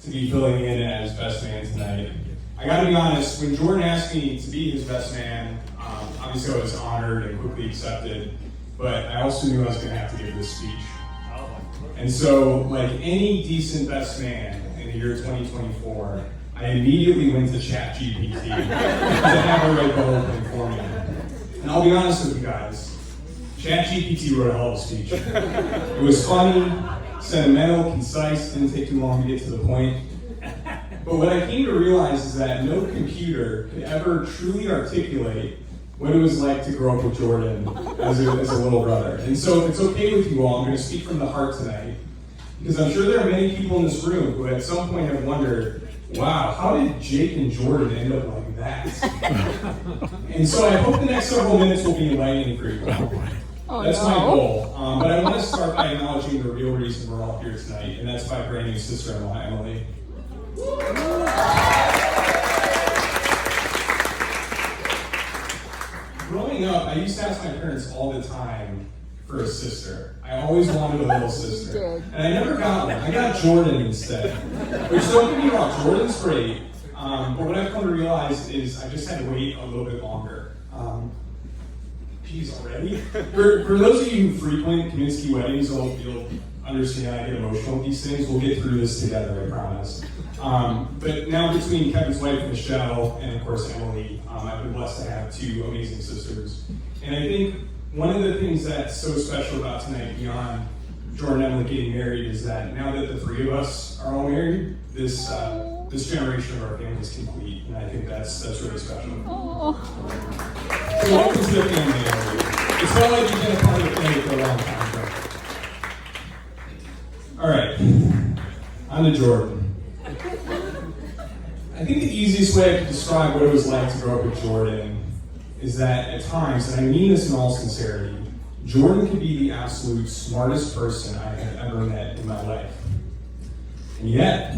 to be filling in as best man tonight. I gotta be honest, when Jordan asked me to be his best man, obviously I was honored and quickly accepted, but I also knew I was gonna have to give this speech. And so, like any decent best man in the year 2024, I immediately went to ChatGPT to have a right goal open for me. And I'll be honest with you guys, ChatGPT wrote a hell of a speech. It was funny, sentimental, concise, didn't take too long to get to the point. But what I came to realize is that no computer could ever truly articulate what it was like to grow up with Jordan as a little brother. And so if it's okay with you all, I'm going to speak from the heart tonight, because I'm sure there are many people in this room who at some point have wondered, wow, how did Jake and Jordan end up like that? And so I hope the next several minutes will be enlightening for you. That's my goal. But I want to start by acknowledging the real reason we're all here tonight, and that's by brand new sister-in-law, Emily. Growing up, I used to ask my parents all the time for a sister. I always wanted a little sister. And I never got one. I got Jordan instead. Which, don't get me wrong, Jordan's great. But what I've come to realize is I just had to wait a little bit longer. Geez, already? For those of you who frequent Kaminsky weddings, you'll understand I get emotional with these things. We'll get through this together, I promise. But now between Kevin's wife, Michelle, and of course Emily, I've been blessed to have two amazing sisters. And I think one of the things that's so special about tonight, beyond Jordan and Emily getting married, is that now that the three of us are all married, this generation of our family is complete. And I think that's really special. So welcome to the family. It's felt like you've been a part of the family for a long time. All right, on to Jordan. I think the easiest way I could describe what it was like to grow up with Jordan is that at times, and I mean this in all sincerity, Jordan could be the absolute smartest person I have ever met in my life. And yet,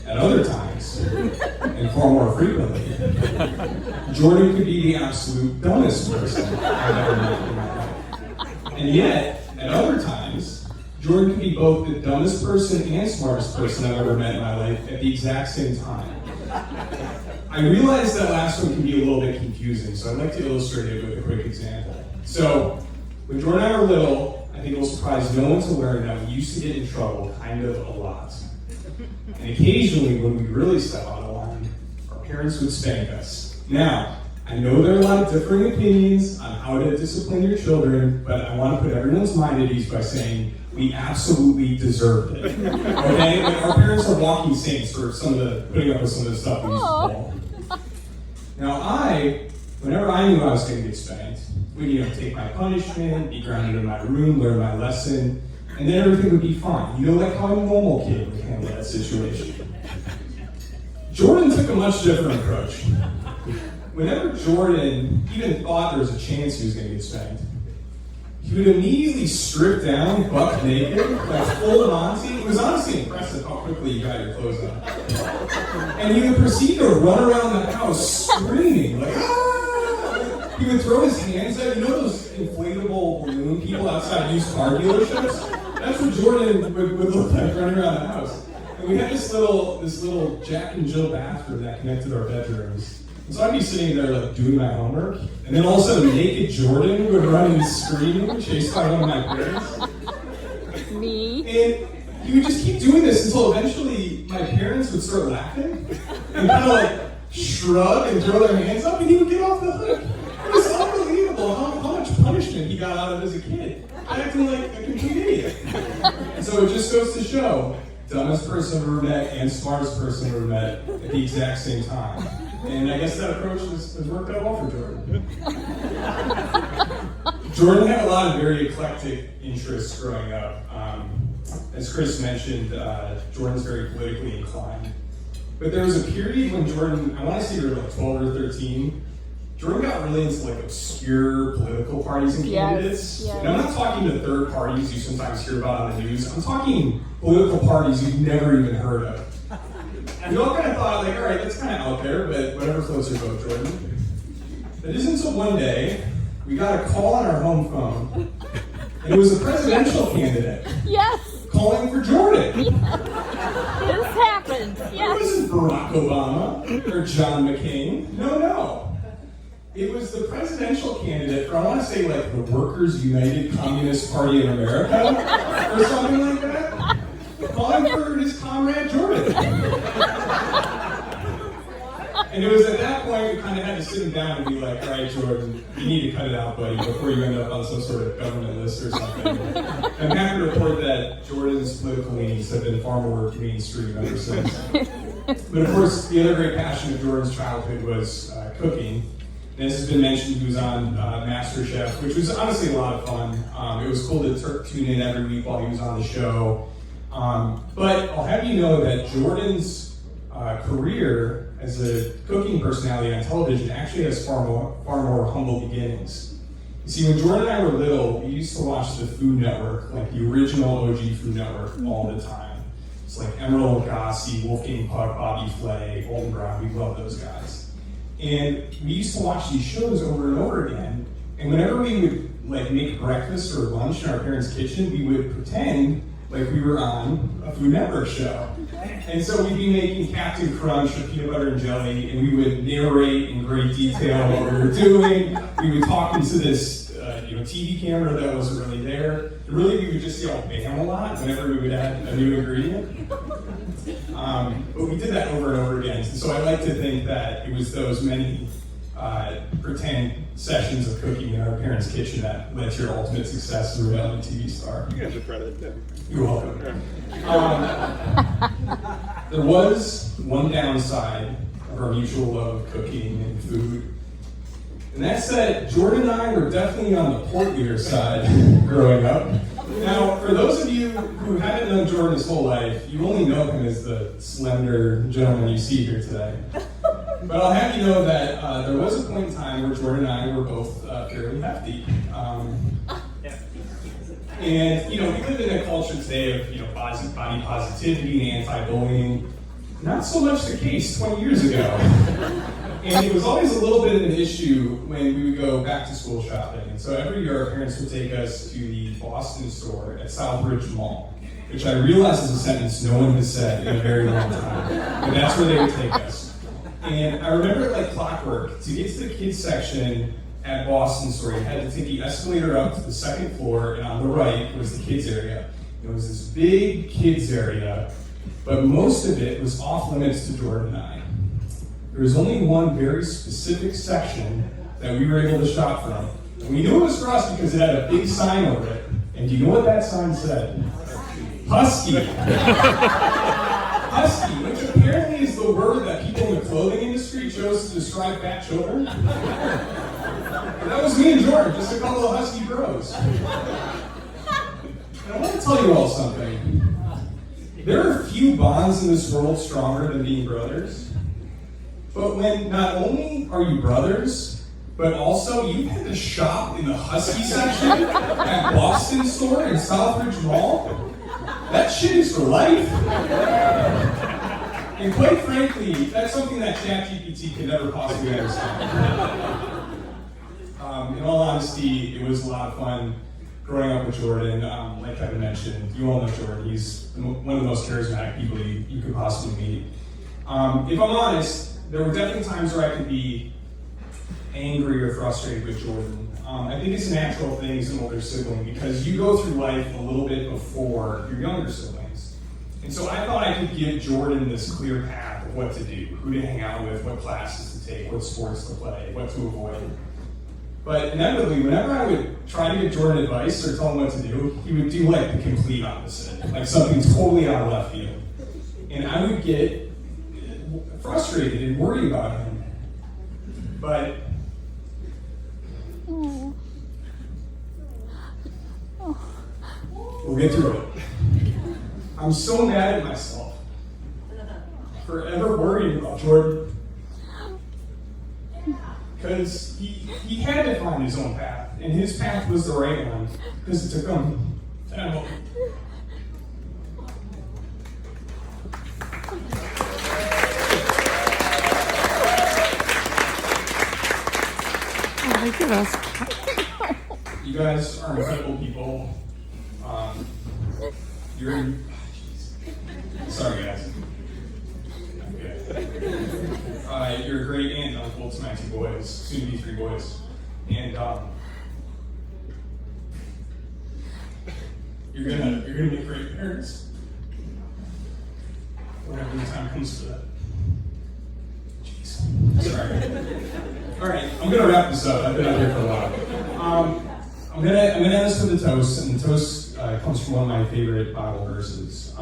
at other times, and far more frequently, Jordan could be the absolute dumbest person I've ever met in my life. And yet, at other times, Jordan could be both the dumbest person and smartest person I've ever met in my life at the exact same time. I realize that last one can be a little bit confusing, so I'd like to illustrate it with a quick example. So, when Jordan and I were little, I think it will surprise no one to learn that we used to get in trouble kind of a lot. And occasionally, when we really step out of line, our parents would spank us. Now, I know there are a lot of differing opinions on how to discipline your children, but I want to put everyone's mind at ease by saying we absolutely deserved it. Okay? Like, our parents are walking saints for putting up with some of the stuff we used to pull. Now whenever I knew I was going to get spanked, would take my punishment, be grounded in my room, learn my lesson, and then everything would be fine. Like how a normal kid would handle that situation. Jordan took a much different approach. Whenever Jordan even thought there was a chance he was going to get spanked, he would immediately strip down, buck naked, like full Monty. It was honestly impressive how quickly you got your clothes on. And he would proceed to run around the house screaming, like, ah! He would throw his hands out. Those inflatable balloon people outside used car dealerships? That's what Jordan would look like running around the house. And we had this little Jack and Jill bathroom that connected our bedrooms. And so I'd be sitting there like doing my homework, and then all of a sudden naked Jordan would run and scream, chased by one of my parents. Me? And he would just keep doing this until eventually my parents would start laughing and kind of like shrug and throw their hands up, and he would get off the hook. It was unbelievable how much punishment he got out of as a kid, acting like a complete idiot. And so it just goes to show, dumbest person I've ever met and smartest person I've ever met at the exact same time. And I guess that approach has worked out well for Jordan. Jordan had a lot of very eclectic interests growing up. As Chris mentioned, Jordan's very politically inclined. But there was a period when Jordan, I want to say you were like 12 or 13, Jordan got really into like obscure political parties and candidates. Yes. And I'm not talking to third parties you sometimes hear about on the news. I'm talking political parties you've never even heard of. We all kind of thought, like, all right, that's kind of out there, but whatever floats your boat, Jordan. It isn't until one day, we got a call on our home phone, and it was a presidential candidate. Yes. Calling for Jordan. This happened. wasn't. It wasn't Barack Obama or John McCain. No. It was the presidential candidate for, I want to say, like, the Workers' United Communist Party of America, or something like that, calling for his comrade Jordan. And it was at that point we kind of had to sit him down and be like, all right, Jordan, you need to cut it out, buddy, before you end up on some sort of government list or something. I'm happy to report that Jordan's political leanings have been far more mainstream ever since. But of course, the other great passion of Jordan's childhood was cooking. And as has been mentioned, he was on MasterChef, which was honestly a lot of fun. It was cool to tune in every week while he was on the show. But I'll have you know that Jordan's career as a cooking personality on television actually has far more humble beginnings. You see, when Jordan and I were little, we used to watch the Food Network, like the original OG Food Network, all the time. It's like Emeril Lagasse, Wolfgang Puck, Bobby Flay, Golden Brown. We love those guys. And we used to watch these shows over and over again. And whenever we would like make breakfast or lunch in our parents' kitchen, we would pretend like we were on a Food Network show. And so we'd be making Captain Crunch with peanut butter and jelly, and we would narrate in great detail what we were doing. We would talk into this TV camera that wasn't really there. And really, we would just yell "bam" a lot whenever we would add a new ingredient. But we did that over and over again. So I like to think that it was those many pretend sessions of cooking in our parents' kitchen that led to your ultimate success as a reality TV star. You guys are credit. Yeah. You're welcome. There was one downside of our mutual love of cooking and food. And that's that Jordan and I were definitely on the portlier side growing up. Now, for those of you who haven't known Jordan his whole life, you only know him as the slender gentleman you see here today. But I'll have you know that there was a point in time where Jordan and I were both fairly hefty. And, we live in a culture today of, body positivity and anti-bullying. Not so much the case 20 years ago. And it was always a little bit of an issue when we would go back to school shopping. And so every year our parents would take us to the Boston store at Southbridge Mall, which I realize is a sentence no one has said in a very long time. But that's where they would take us. And I remember it like clockwork. To get to the kids section at Boston store, you had to take the escalator up to the second floor, and on the right was the kids area. It was this big kids area, but most of it was off limits to Jordan and I. There was only one very specific section that we were able to shop from. And we knew it was for us because it had a big sign over it. And do you know what that sign said? Husky. Husky, which apparently is the word that people in the clothing industry chose to describe fat children. And that was me and Jordan, just a couple of husky bros. And I want to tell you all something. There are few bonds in this world stronger than being brothers. But when not only are you brothers, but also you had to shop in the husky section at Boston store in Southbridge Mall, that shit is for life. And quite frankly, that's something that ChatGPT can never possibly understand. In all honesty, it was a lot of fun growing up with Jordan. Like Kevin mentioned, you all know Jordan. He's one of the most charismatic people you could possibly meet. If I'm honest, there were definitely times where I could be angry or frustrated with Jordan. I think it's a natural thing as an older sibling because you go through life a little bit before your younger siblings. And so I thought I could give Jordan this clear path of what to do, who to hang out with, what classes to take, what sports to play, what to avoid. But inevitably, whenever I would try to give Jordan advice or tell him what to do, he would do like the complete opposite, like something totally out of left field. And I would get frustrated and worried about him. But we'll get through it. I'm so mad at myself for ever worrying about Jordan. Because he had to find his own path, and his path was the right one, because it took him that. Oh my goodness. You guys are incredible people. Sorry guys. You're a great aunt and uncle to my 2 boys, soon to be 3 boys. And you're gonna be great parents. Whenever the time comes for that. Jeez. Sorry. Alright, I'm gonna wrap this up. I've been out here for a while. I'm gonna end this with a toast, and the toast comes from one of my favorite Bible verses.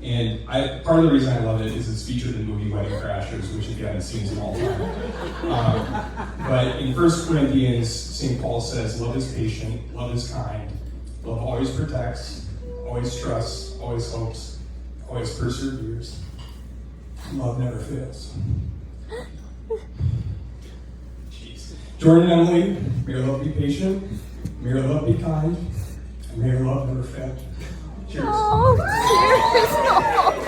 And part of the reason I love it is it's featured in the movie Wedding Crashers, which if you haven't seen is an all-time. But in 1 Corinthians, St. Paul says, love is patient, love is kind, love always protects, always trusts, always hopes, always perseveres. Love never fails. Jeez. Jordan and Emily, may your love be patient, may your love be kind, and may your love never fail. Cheers. Oh, cheers.